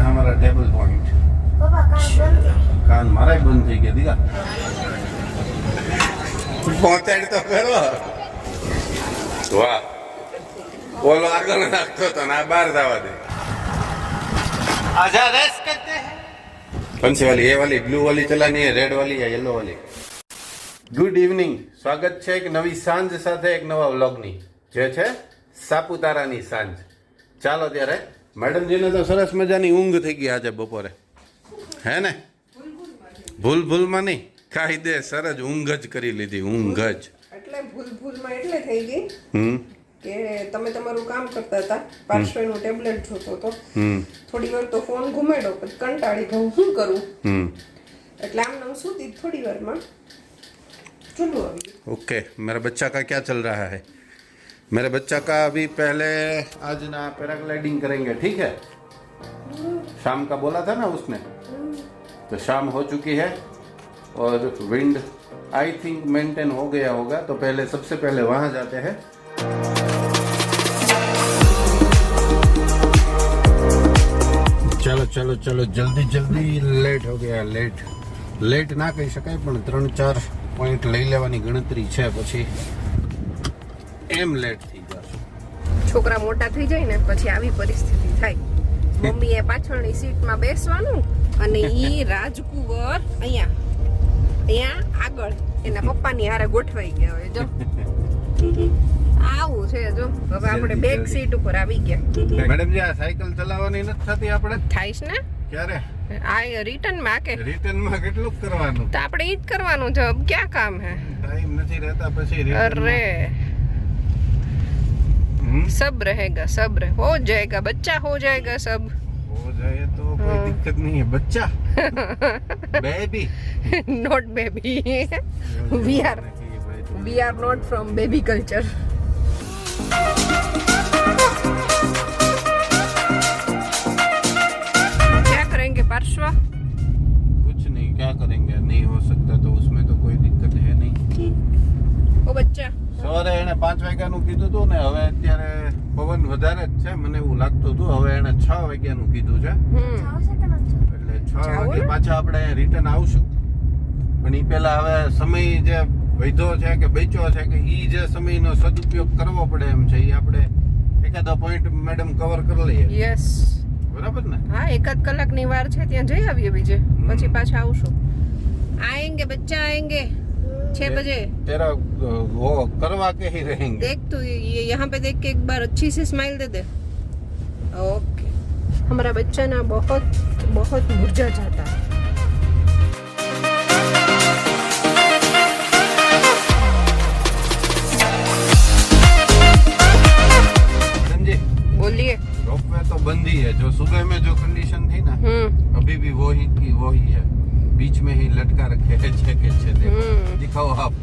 गया हमारा table point. कान मारा ही बंद થઈ ગયા દીકા પહોંચાડ તો કરો વાહ બોલો આગળ નાખતો તો ના બહાર જવા દે आजा रेस्ट करते हैं कौन सी वाली ये वाली ब्लू वाली चलानी है रेड वाली या येलो वाली ગુડ ઇવનિંગ સ્વાગત છે એક નવી સાંજ સાથે એક નવા વ્લોગની જે છે સાપુતારાની સાંજ ચાલો ત્યારે મેડમજીને તો સરસ મજાની ઊંઘ થઈ ગઈ આજે બપોરે હે ને ભૂલ ભૂલમાં નહીં કાયદેસર જ ઊંઘ જ કરી લીધી ઊંઘ જ એટલે ભૂલમાં એટલે થઈ ગઈ કે તમે તમારું કામ કરતા હતા પાર્શ્વનું ટેબ્લેટ જોતો તો થોડી વાર તો ફોન ઘુમાડ્યો પછી કંટાળી ગયું શું કરું એટલે આમ નામ સુતી થોડી વારમાં चलो अभी ओके मेरा बच्चा का क्या चल रहा है मेरे बच्चा का अभी पहले आज ना पैराग्लाइडिंग करेंगे ठीक है शाम का बोला था ना उसने तो शाम हो चुकी है और विंड आई थिंक मेंटेन हो गया होगा तो पहले सबसे पहले वहाँ जाते हैं चलो चलो चलो जल्दी जल्दी लेट हो गया लेट ना कही शकाय पण 3-4 પોઈન્ટ લઈ લેવાની ગણતરી છે પછી એમ લેટ થઈ જશે છોકરા મોટા થઈ જાય ને પછી આવી પરિસ્થિતિ થાય મમ્મીએ પાછળની સીટમાં બેસવાનું અને ઈ રાજકુંવર અહીંયા આગળ એના પપ્પાની હારે ગોઠવાઈ ગયા હોય જો આવું છે જો હવે આપણે બેક સીટ ઉપર આવી ગયા મેડમ જી આ સાયકલ ચલાવવાની નથી થતી આપણે થાય છે ને ક્યારે આ રિટર્ન માં કે રિટર્ન માં કેટલું કરવાનું તો આપણે ઈ જ કરવાનું છે अब क्या काम है ટાઈમ નથી રહેતા પછી अरे सब रहेगा सब हो जाएगा बच्चा हो जाएगा सब हो जाए तो कोई दिक्कत नहीं है बच्चा baby not baby we are not from baby culture क्या करेंगे पार्श्व कुछ नहीं क्या करेंगे नहीं हो सकता तो उसमें तो कोई दिक्कत है नहीं ओ बच्चा સવારે એને 5 વાગ્યાનું કીધું હતું ને હવે અત્યારે પવન વધારે જ છે મને એવું લાગતું હતું હવે એને 6 વાગ્યાનું કીધું છે એટલે 6 વાગે પાછા આપણે રિટર્ન આવશું પણ ઈ પહેલા હવે સમય જે વૈધો છે કે બચ્યો છે કે ઈ જે સમયનો સદુપયોગ કરવો પડે એમ છે ઈ આપણે એકાદો પોઈન્ટ મેડમ કવર કરી લઈએ યસ બરાબર ને હા એકાદ કલાકની વાર છે ત્યાં જઈ આવીએ બીજે પછી પાછા આવશું આएंगे बच्चा आएंगे 6 बजे तेरा वो करवा के ही रहेंगे देख तू ये यहाँ पे देख के एक बार अच्छी सी स्माइल दे दे ओके हमारा बच्चा ना बहुत बहुत मुरझा जाता है बोलिए रोपवे तो बंद ही है जो सुबह में जो कंडीशन थी ना अभी भी वो ही की वो ही है बीच में ही लटका रखे हैं 6 के 6 देखो दिखाओ आप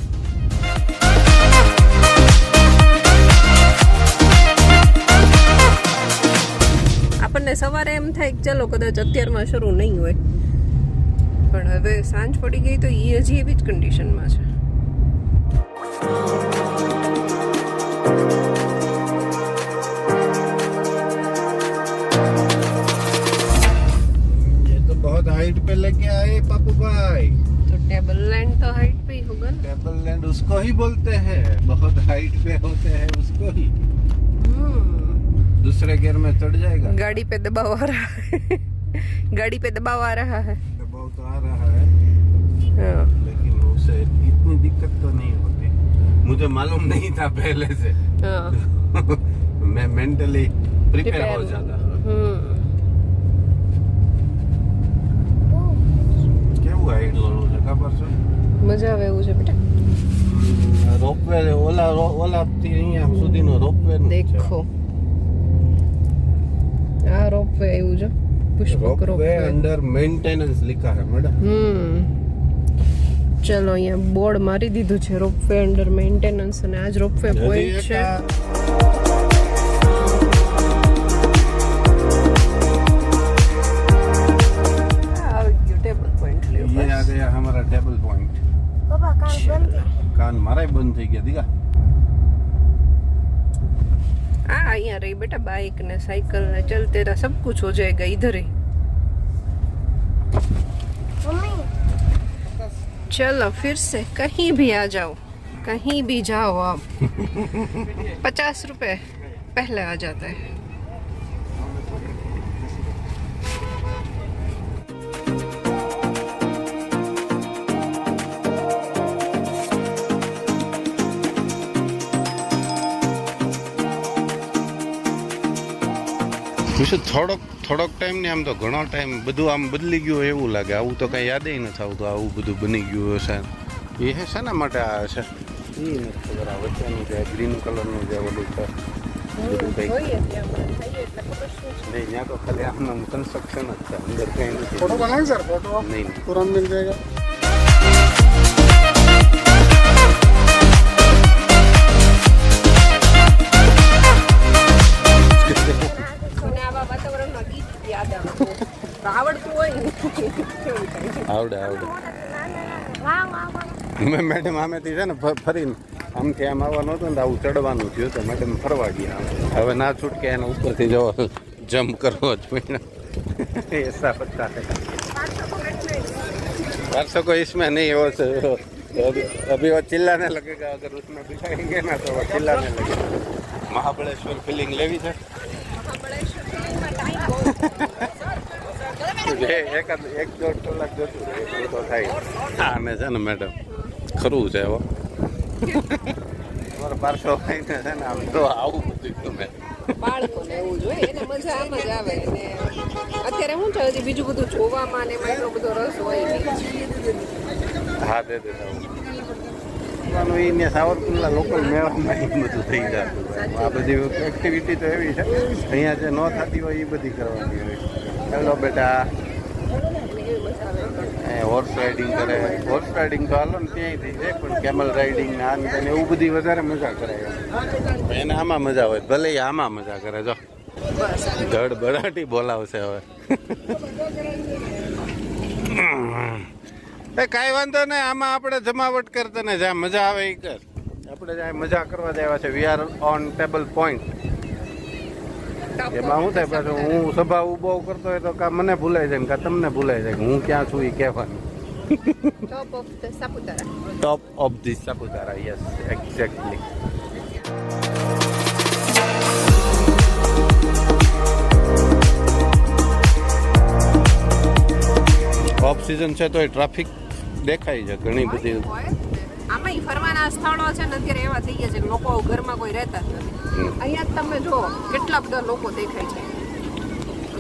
આપણને સવારે એમ થાય કે ચલો કદાચ અત્યારમાં શરૂ નહીં હોય પણ હવે સાંજ પડી ગઈ તો એ હજી એવી જ કન્ડિશનમાં છે बहुत हाइट पे लेके आए पापू भाई तो टेबल लैंड तो हाइट पे ही होगा ना टेबल लैंड उसको ही बोलते हैं बहुत हाइट पे होते हैं उसको ही दूसरे गियर में चढ़ जाएगा गाड़ी पे दबाव आ रहा है गाड़ी पे दबाव आ रहा है दबाव तो आ रहा है लेकिन उसे इतनी दिक्कत तो नहीं होती मुझे मालूम नहीं था पहले से मैं मेंटली प्रिपेयर हो जाता મજા આવે એવું છે બેટા રોપવે ઓલા થી અહીંયા સુધીનો રોપવે દેખો આ રોપવે આવ્યું છે પુષ્પક રોપવે અંડર મેન્ટેનન્સ लिखा है मैडम ચલો અહીંયા બોર્ડ મારી દીધું છે રોપવે અંડર મેન્ટેનન્સ અને આજ રોપવે પોઈન્ટ છે ये आ गया हमारा टेबल पॉइंट कान मारा ही बंद થઈ ગયા દીકા यहाँ रही बेटा बाइक ने साइकिल ने चलते रहा सब कुछ हो जाएगा इधर ही चलो फिर से कहीं भी आ जाओ, कहीं भी जाओ आप 50 रुपए पहले आ जाता है. થોડોક ટાઈમ ને આમ તો ઘણો ટાઈમ બધું આમ બદલી ગયું હોય એવું લાગે. આવું તો કઈ યાદ નથી આવતું આવું બધું બની ગયું હશે. એ હે શેના માટે આ હશે એ નથી ખબર. આ વચ્ચેનું જે ગ્રીન કલરનું જે ઓલું છે બધું કઈ નહીં, ત્યાં તો ખાલી આમ કન્સ્ટ્રક્શન જ છે, અંદર કઈ નથી. फोटो बनाएंगे सर, फोटो નહીં तुरंत मिल जाएगा. મને આવા વાતાવરણમાં ગીત યાદ આવે. આવડતું હોય ને કેવું થાય. આવડે મેડમ આમેથી છે ને ફરીને આમથી આમ આવવાનું હતું ને આવું ચડવાનું થયું તો મેડમ ફરવા ગયા. હવે ના છૂટકે એના ઉપરથી જવો જમ્પ કરવો જ પડ્યો. ऐसा पता है 400 को इसमें नहीं हो अभी वो चिल्लाने लगेगा. अगर उसमें बिठाएंगे ना तो वो चिल्लाने लगेगा. महाबळेश्वर फीलिंग लेवी है. એક દોઢ કલાક જતું રહે તો થાય. આને છે ને મેડમ ખરું છે હવે તમારે 500 થઈને છે ને આમ તો આવું બધું ગમે. બાળકોને એવું જોઈએ એને મજા આમ જ આવે. અને અત્યારે શું છે હજી બીજું બધું જોવામાં ને એમાં એટલો બધો રસ હોય નહીં. હા દે એને સાવરકુંડલા લોકલ મેળામાં એ બધું થઈ જતું. આ બધી એક્ટિવિટી તો એવી છે અહીંયા જે ન થતી હોય એ બધી કરવાની હોય. હેલો બેટા હોર્સ રાઇડિંગ કરે. હોર્સ રાઇડિંગ તો હાલો ને ત્યાંય થઈ જાય પણ કેમલ રાઇડિંગ ને આ ને એવું બધી વધારે મજા કરે. એને આમાં મજા હોય ભલે એ આમાં મજા કરે. જો ધડ બરાટી બોલાવશે હવે. એ કાંઈ વાંધો નહીં, આમાં આપણે જમાવટ કરતા ને જ્યાં મજા આવે એ કર. આપણે જ્યાં મજા કરવા આવ્યા છે we are on table point. એમાં શું થાય પાછું હું સભા ઉભો કરતો હોય તો કા મને ભૂલાઈ જાય ને કા તમને ભૂલાઈ જાય હું ક્યાં છું એ કહેવાનું. Top of the Saputara. Top of the Saputara, yes exactly. Off season છે તો એ ટ્રાફિક દેખાય છે ઘણી બધી. આમાં ફરવાના સ્થળો છે ને અત્યારે એવા થઈ ગયા છે કે લોકો ઘરમાં કોઈ રહેતા જ નથી. અહીંયા તમે જો કેટલા બધા લોકો દેખાય છે.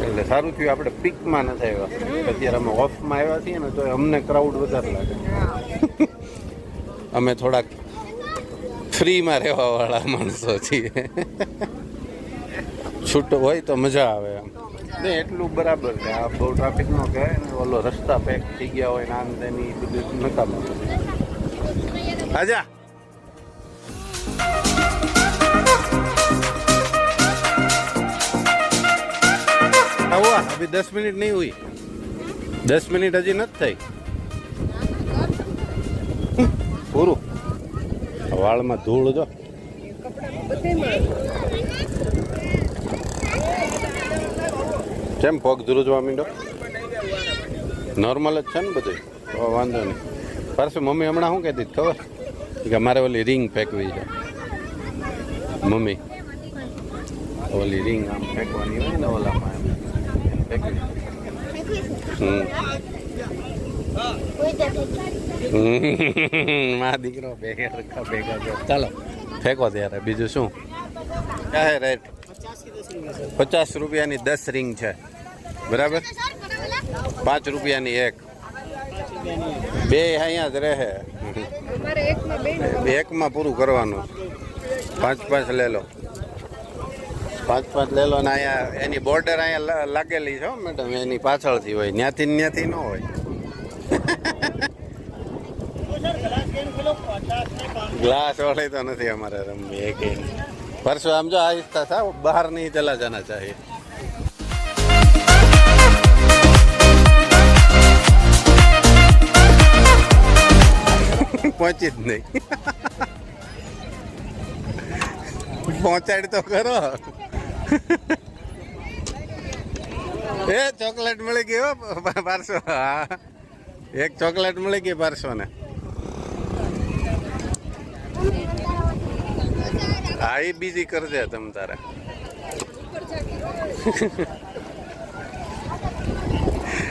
એટલે સારું થયું આપણે પીકમાં નથી આવ્યા. અત્યારે અમે ઓફમાં આવ્યા છીએ ને તો અમને ક્રાઉડ વધારે લાગે. અમે થોડાક ફ્રીમાં રહેવા વાળા માણસો છીએ. છૂટ હોય તો મજા આવે એમ. નહીં એટલું બરાબર છે. આ બહુ ટ્રાફિક નો કહેવાય ને. ઓલો રસ્તા પેક થઈ ગયા હોય ને આમ તેની બધું નકામું. આજા हुआ अभी 10 मिनट नहीं हुई. 10 मिनट हजी નથી થઈ પૂરું. વાળમાં ધૂળ જો. કેમ પગ ધ્રુજવા માંડો? નોર્મલ જ છે ને બધું તો વાંધો નહીં. પાછું મમ્મી હમણાં શું કહેતી ખબર કે મારે ઓલી રિંગ ફેંકવી છે. મમ્મી ઓલી રિંગ આમ ફેંકવાની હોય ને ઓલામાં મારા દીકરો ભેગા ચાલો ફેંકો ત્યારે બીજું શું. ક્યાં રેટ? 50 રૂપિયાની 10 રિંગ છે બરાબર. 5 રૂપિયાની એક. બે અહીંયા જ રહે. એકમાં પૂરું કરવાનું. 5 લે લો. 5 લે લો ને અહીંયા એની બોર્ડર અહીંયા લાગેલી છે મેડમ. એની પાછળથી હોય ત્યાંથી ન હોય. ગ્લાસ વાળી તો નથી અમારે રમવી એક. પરસો આમ જો આહિસ્તા था બહાર નહીં ચલા જાના ચાહીએ. પહોંચી જ નહીં. પહોંચાડ તો કરો. એ ચોકલેટ મળી ગઈ હો 500. હા એક ચોકલેટ મળી ગઈ 500 ને. હા એ બીજી કરજે તમ તારે.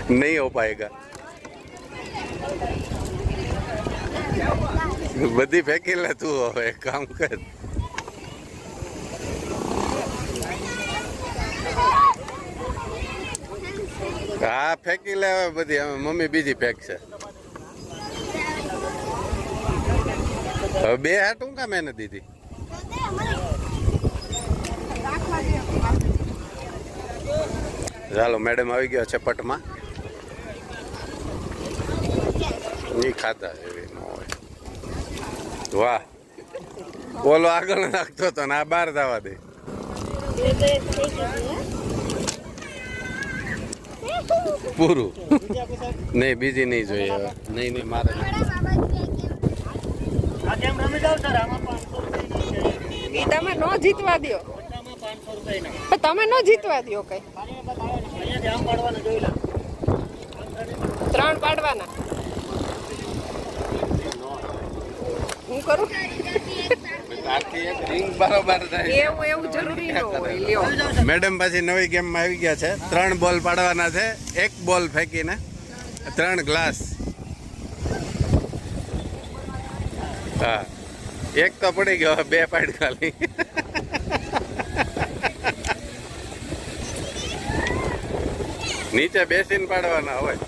નહીં હો પાએગા. બધી ફેંકી લે તું હવે એક કામ કર. હા ફેંકી લે હવે બધી. હવે મમ્મી બીજી ફેંકશે. હવે બે હાટું કામ એને દીધી. ચાલો મેડમ આવી ગયા છે પટમાં. એ ખાતા એવી ન હોય. વાહ બોલો આગળ નાખતો હતો ને આ બહાર જવા દે. પૂરું નહીં બીજી નહીં જોઈએ હવે. નહીં નહીં મારે તમે ન જીતવા દો. તમે ન જીતવા દો કઈ. 3 પાડવાના. હું કરું એવું જરૂરી ન હોય. લ્યો મેડમ પાછી નવી ગેમમાં આવી ગયા છે. 3 બોલ પાડવાના છે. 1 બોલ ફેંકીને 3 ગ્લાસ. હા 1 તો પડી ગયો 2 પાડ ખાલી. નીચે બેસીને પાડવાના હોય.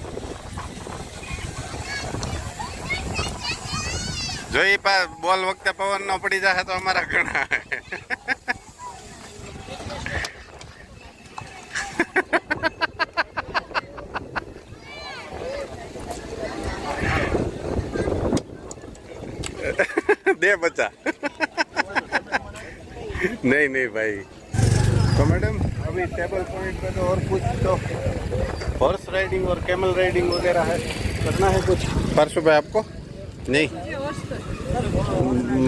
જો એ બોલ વખતે પવન ન પડી જાય તો અમારા ઘણા. दे बच्चा. नहीं नहीं भाई. तो मैडम अभी टेबल पॉइंट पे तो और कुछ तो हॉर्स राइडिंग और कैमल राइडिंग वगैरह है. करना है कुछ 500 रुपये आपको. नहीं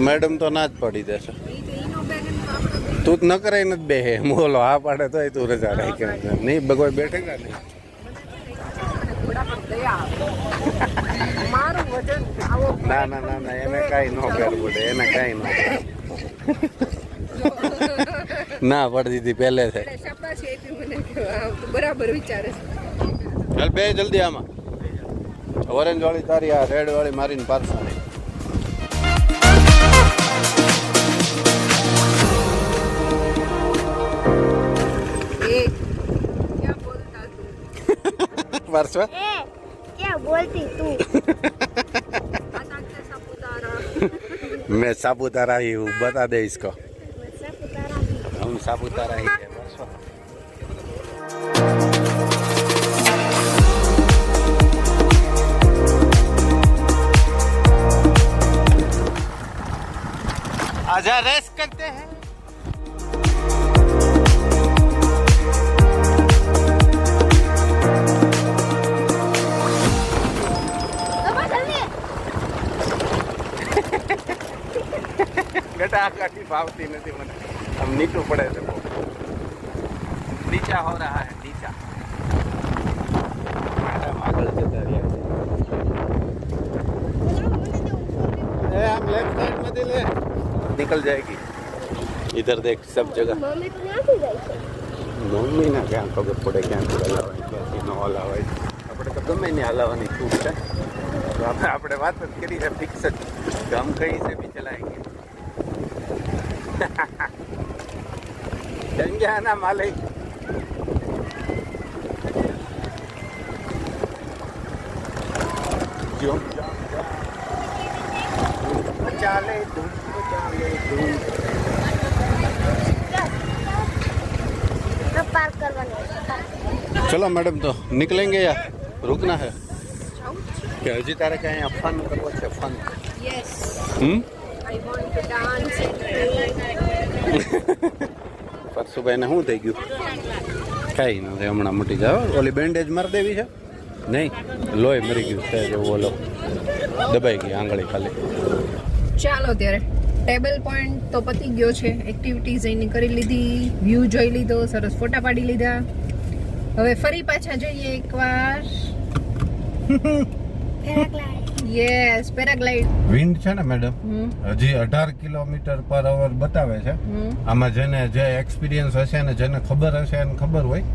मैडम तो ना ज पड़ी देशे. तू न करे न बे बोलो हाँ पाड़े तो तू रजा रही के नहीं कोई बैठेगा नहीं. ના ના ના ના એને કાંઈ ન કરવું પડે. એને કાંઈ ન ના પડતી હતી પહેલે છે. બરાબર વિચારે છે. ચાલ બે જલ્દી આમાં. ઓરેન્જ વાળી તારી આ રેડ વાળી મારીને પારસા. पारसवा क्या बोलती तू? मैं सापुतारा ही हूँ. बता दे इसको. हम सापुतारा ही है. आजा रेस करते हैं. बेटा आ गाड़ी भावती नहीं मैंने. हम नीचू पड़े थे. नीचा हो रहा है नीचा. मैडम आगे जता हम लेफ्ट साइड में दे ले. निकल जाएगी. इधर देख सब जगह. मम्मी ना क्या खबर पड़े क्या हलावा न हलावा. આપણે તો ગમે નહીં હલાવવાની છૂટ છે. તો આપણે વાત જ કરી છે ફિક્સ જ. हम कहीं से भी चलाएंगे. क्या ना मालिक. जो चाले पार्क करवाना. चलो मैडम तो निकलेंगे या रुकना है. क्या हजी तारे क्या फन करवा है. Fun. Yes. I want to dance and Parsubhai ને શું થઈ ગયું? કઈ નથી હમણાં મટી જાવ. ઓલી બેન્ડેજ મારી દેવી છે. નહીં લોહી મરી ગયું છે. જો ઓલો દબાઈ ગઈ આંગળી ખાલી. ચાલો ત્યારે ટેબલ પોઈન્ટ તો પતી ગયો છે. એક્ટિવિટીઝ એની કરી લીધી. વ્યૂ જોઈ લીધો. સરસ ફોટા પાડી લીધા. હવે ફરી પાછા જઈએ એકવાર. યસ, પેરાગ્લાઇડ. વિન્ડ છે ને મેડમ, હજી 18 કિલોમીટર પર અવર બતાવે છે. આમાં જે એક્સપિરિયન્સ હશે ને જેને ખબર હશે એને ખબર હોય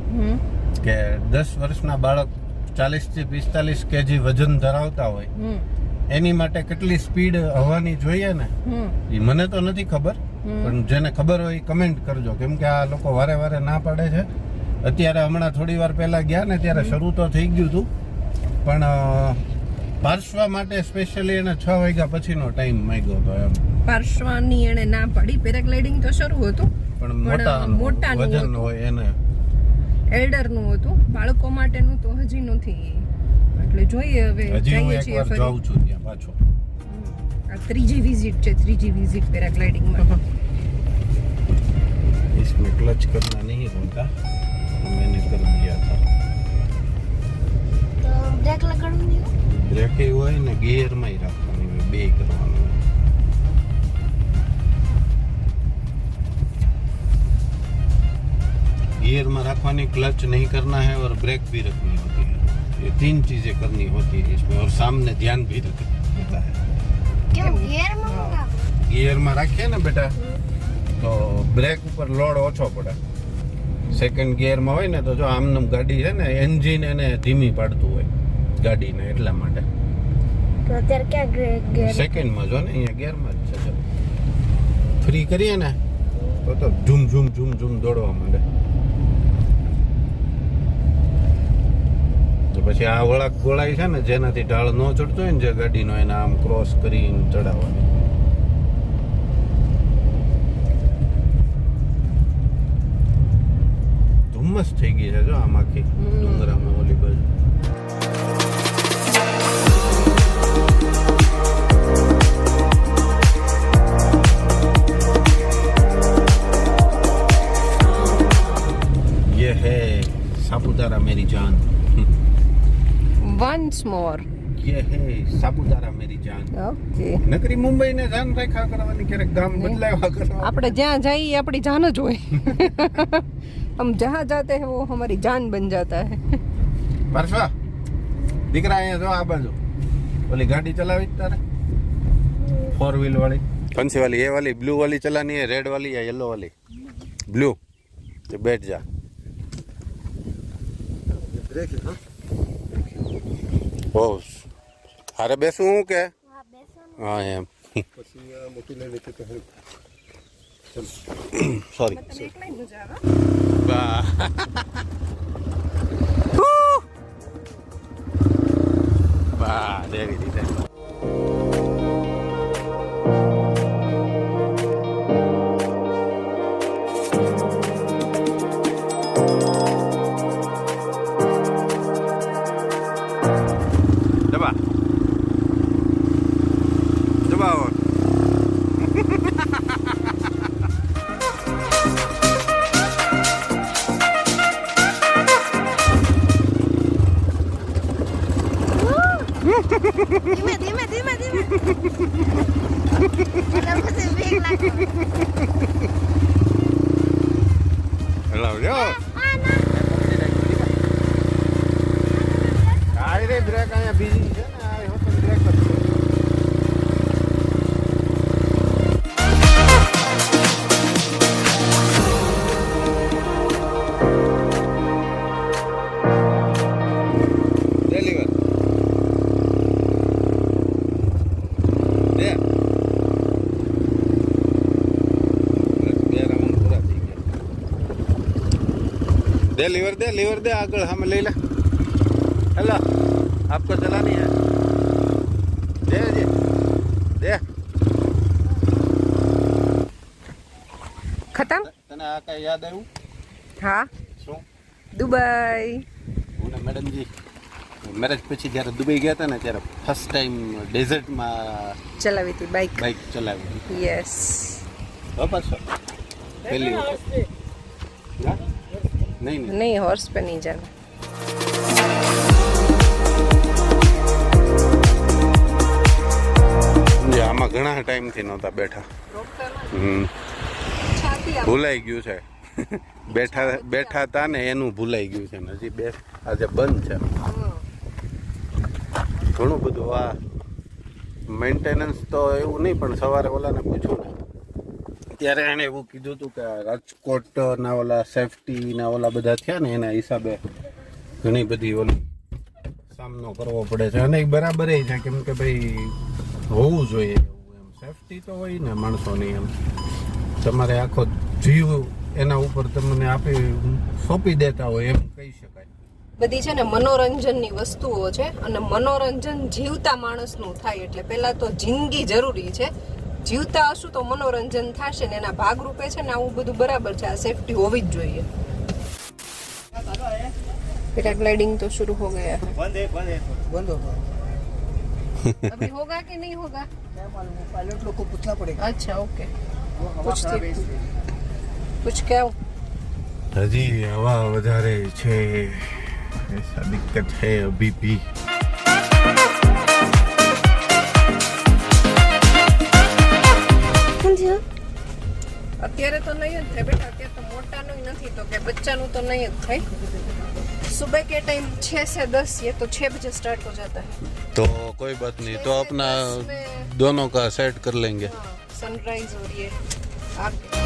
કે 10 વર્ષના બાળક 40 થી 45 કેજી વજન ધરાવતા હોય એની માટે કેટલી સ્પીડ હવાની જોઈએ ને એ મને તો નથી ખબર, પણ જેને ખબર હોય એ કમેન્ટ કરજો, કેમ કે આ લોકો વારે વારે ના પાડે છે. અત્યારે હમણાં થોડી વાર પહેલા ગયા ને ત્યારે શરૂ તો થઈ ગયું હતું, પણ પાર્શ્વા માટે સ્પેશિયલી એને 6 વાગ્યા પછીનો ટાઈમ માંગ્યો હતો એમ. પાર્શ્વાની એને ના પાડી. પેરાગ્લાઇડિંગ તો શરૂ હતું, પણ મોટાનું વજન હોય એને. એલ્ડરનું હતું, બાળકો માટેનું તો હજી નથી. એટલે જોઈએ હવે હજી હું જઈએ છીએ એકવાર ફરી. જાઉં છું ત્યાં પાછો. આ ત્રીજી વિઝિટ છે, ત્રીજી વિઝિટ પેરાગ્લાઇડિંગમાં. इसमें क्लच करना नहीं होता, मैंने कर दिया था. તો બ્રેક લગાડવાની હોય? બ્રેક એ હોય ને ગિયર માં ही રાખવાની હોય, બે કરવાનું હોય. गियर में रखवानी, क्लच नहीं करना है और ब्रेक भी रखनी होती है. ये 3 चीजें करनी होती है इसमें, और सामने ध्यान भी रखना है. કેમ ગિયરમાં મૂકા? गियर में रखिए ना बेटा तो ब्रेक ऊपर लोड ઓછો પડે. સેકન્ડ ગિયરમાં હોય ને તો જો આમનું ગાડી છે ને એન્જિન એને ધીમી પાડતું હોય ગાડીને, એટલા માટે. તો અત્યારે ક્યાં ગિયર? સેકન્ડમાં જો ને અહીંયા ગિયરમાં જ છે. ફ્રી કરીએ ને તો ઝૂમ ઝૂમ ઝૂમ ઝૂમ દોડવા માંડે. તો પછી આ વળાક ગોળાઈ છે ને જેનાથી ઢાળ ન ચડતો હોય ને જે ગાડીનો, એને આમ ક્રોસ કરીને ચડાવવાની. ધુમ્મસ થઈ ગઈ છે જો આમ આખી ડુંગરામાં ઓલી બાજુ. ये है सापुतारा मेरी जान. વન્સ મોર. ये है सापुतारा मेरी जान. ઓકે. નકરી મુંબઈ ને જાન રાખ્યા કરવાની, ક્યારેક ગામ બદલાવ્યા કરવા. આપણે જ્યાં જઈએ આપણી જાન જ હોય. हम जहाँ जाते हैं वो हमारी जान बन जाता है. પાર્શ્વા દીકરા અહીંયા જો આ બાજુ ઓલી ગાડી ચલાવી તારે 4 व्हील वाली. कौन सी वाली? ये वाली ब्लू वाली चलानी है, रेड वाली या येलो वाली? ब्लू. तो बैठ जा. ओ हारे બેસું હું કે? હા બેસો ને. હા એમ. પછી આ મોટી લઈ લેતી તો હેલ્પ. સોરી. બા દેવી દીધા. દબાવો. ધીમે ધીમે ધીમે ધીમે. એટલે પછી બ્રેક લાગે. હલાવજો. આ ના. આઈ રે બ્રેક અહીંયા બીજી છે ને, આ હોટલ બ્રેક જ છે. ડેલિવર દે. બે રાઉન્ડ પૂરા થઈ ગયા. दे लीवर दे आगे हम ले ला. हेलो आपको चलानी है? दे जी दे. ખતમ. તને આ કઈ યાદ આવ્યું? હા, શું? દુબઈ. હું ને મેડમજી મેરેજ પછી જ્યારે દુબઈ ગયા હતા ને ત્યારે ફર્સ્ટ ટાઈમ ડેઝર્ટમાં ચલાવી હતી બાઇક. બાઇક ચલાવી. યસ. વાપરશો પહેલી વખત? હા? નહીં નહીં. नहीं हॉर्स पे नहीं जाना. આમાં ઘણા ટાઈમથી નહોતા બેઠા. ભૂલાઈ ગયું છે. બેઠા હતા ને એનું ભૂલાઈ ગયું છે ને હજી આજે બંધ છે ઘણું બધું આ મેન્ટેનન્સ તો એવું નહીં પણ સવારે ઓલાને પૂછ્યું ને ત્યારે એણે એવું કીધું હતું કે રાજકોટના ઓલા સેફટીના ઓલા બધા થયા ને એના હિસાબે ઘણી બધી ઓલી સામનો કરવો પડે છે અને બરાબર છે કેમ કે ભાઈ હોવું જોઈએ એવું એમ સેફટી તો હોય ને માણસોની એમ તમારે આખો જીવ એના ઉપર તમને સોંપી દેતા હોય એમ કહી શકાય. બધી છે ને મનોરંજનની વસ્તુઓ છે અને મનોરંજન જીવતા માણસનું થાય એટલે પહેલા તો જિંદગી જરૂરી છે. જીવતા હશું તો મનોરંજન થશે ને એના ભાગરૂપે છે ને આવું બધું બરાબર છે. આ સેફટી હોવી જ જોઈએ. पैराग्लाइडिंग तो शुरू हो गया है. बंद होगा. अभी होगा कि नहीं होगा? क्या मालूम, पायलट लोग को पूछना पड़ेगा. अच्छा ओके. कुछ क्या હજી હવા વધારે છે ऐसा दिक्कत है अभी भी. અત્યારે તો નહીં જ થાય બેટા. અત્યારે તો મોટાનું નથી તો કે બચ્ચાનું તો नहीं જ થાય. सुबह के टाइम 6 से 10 ये तो 6 बजे स्टार्ट हो जाता है. तो कोई बात नहीं तो अपना दोनों का सेट कर लेंगे. सनराइज और ये आगे